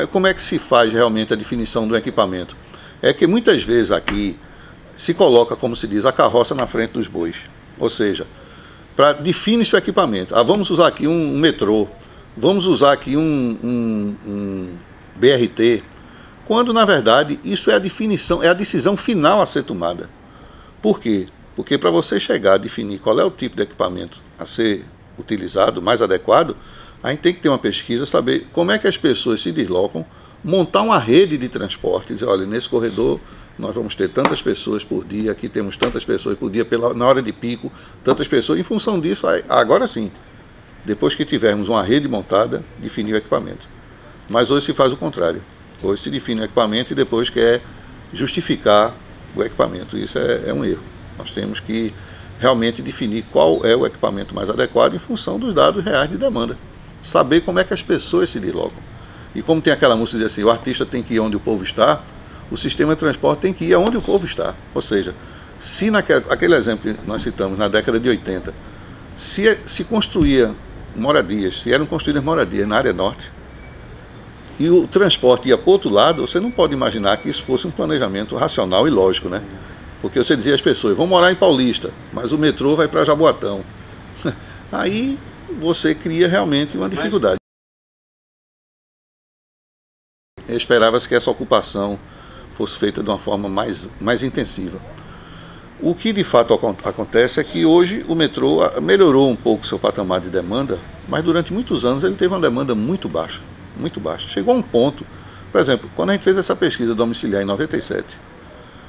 Como é que se faz realmente a definição do equipamento? É que muitas vezes aqui se coloca, como se diz, a carroça na frente dos bois. Ou seja, define-se o equipamento. Vamos usar aqui um metrô, vamos usar aqui um BRT, quando na verdade isso é a definição, é a decisão final a ser tomada. Por quê? Porque para você chegar a definir qual é o tipo de equipamento a ser utilizado, mais adequado, a gente tem que ter uma pesquisa, saber como é que as pessoas se deslocam, montar uma rede de transporte, dizer, olha, nesse corredor nós vamos ter tantas pessoas por dia, aqui temos tantas pessoas por dia, na hora de pico, tantas pessoas, em função disso, agora sim, depois que tivermos uma rede montada, definir o equipamento. Mas hoje se faz o contrário, hoje se define o equipamento e depois quer justificar o equipamento, isso é um erro. Nós temos que realmente definir qual é o equipamento mais adequado em função dos dados reais de demanda, saber como é que as pessoas se deslocam. E como tem aquela música que diz assim, o artista tem que ir onde o povo está, o sistema de transporte tem que ir aonde o povo está. Ou seja, se aquele exemplo que nós citamos na década de 80, se construía moradias, se eram construídas moradias na área norte, e o transporte ia para o outro lado, você não pode imaginar que isso fosse um planejamento racional e lógico, né? Porque você dizia às pessoas, vão morar em Paulista, mas o metrô vai para Jaboatão. Aí você cria realmente uma dificuldade. Esperava-se que essa ocupação fosse feita de uma forma mais intensiva. O que de fato acontece é que hoje o metrô melhorou um pouco seu patamar de demanda, mas durante muitos anos ele teve uma demanda muito baixa, muito baixa. Chegou a um ponto, por exemplo, quando a gente fez essa pesquisa domiciliar em 97,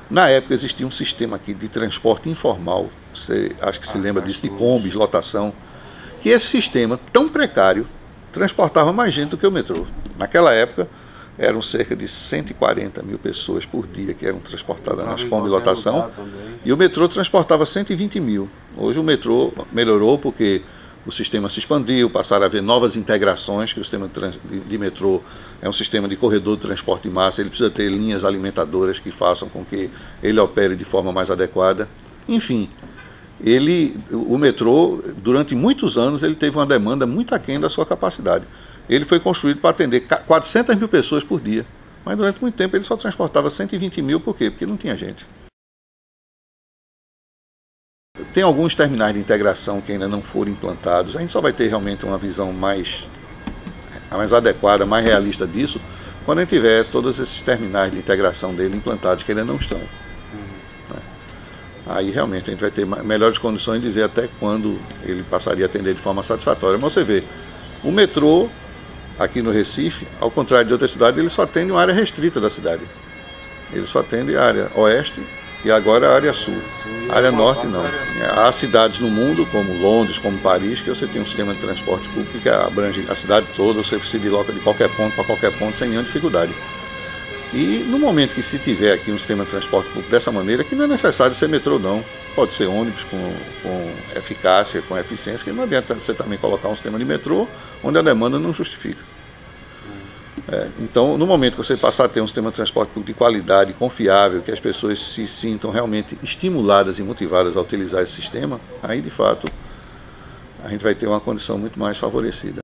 na época existia um sistema aqui de transporte informal, você acho que se lembra disso, de combis, lotação, que esse sistema tão precário transportava mais gente do que o metrô. Naquela época eram cerca de 140 mil pessoas por dia que eram transportadas nas combis lotação, e o metrô transportava 120 mil. Hoje o metrô melhorou porque o sistema se expandiu, passaram a haver novas integrações, que o sistema de metrô é um sistema de corredor de transporte em massa, ele precisa ter linhas alimentadoras que façam com que ele opere de forma mais adequada. Enfim, o metrô, durante muitos anos, ele teve uma demanda muito aquém da sua capacidade. Ele foi construído para atender 400 mil pessoas por dia, mas durante muito tempo ele só transportava 120 mil, por quê? Porque não tinha gente. Tem alguns terminais de integração que ainda não foram implantados, a gente só vai ter realmente uma visão mais adequada, mais realista disso, quando a gente tiver todos esses terminais de integração dele implantados, que ainda não estão. Né? Aí realmente a gente vai ter melhores condições de dizer até quando ele passaria a atender de forma satisfatória. Mas você vê, o metrô aqui no Recife, ao contrário de outras cidades, ele só atende uma área restrita da cidade. Ele só atende a área oeste e agora a área sul. A área norte não. Há cidades no mundo, como Londres, como Paris, que você tem um sistema de transporte público que abrange a cidade toda, você se desloca de qualquer ponto para qualquer ponto sem nenhuma dificuldade. E no momento que se tiver aqui um sistema de transporte público dessa maneira, que não é necessário ser metrô não, pode ser ônibus com eficácia, com eficiência, que não adianta você também colocar um sistema de metrô onde a demanda não justifica. Então, no momento que você passar a ter um sistema de transporte público de qualidade, confiável, que as pessoas se sintam realmente estimuladas e motivadas a utilizar esse sistema, aí de fato a gente vai ter uma condição muito mais favorecida.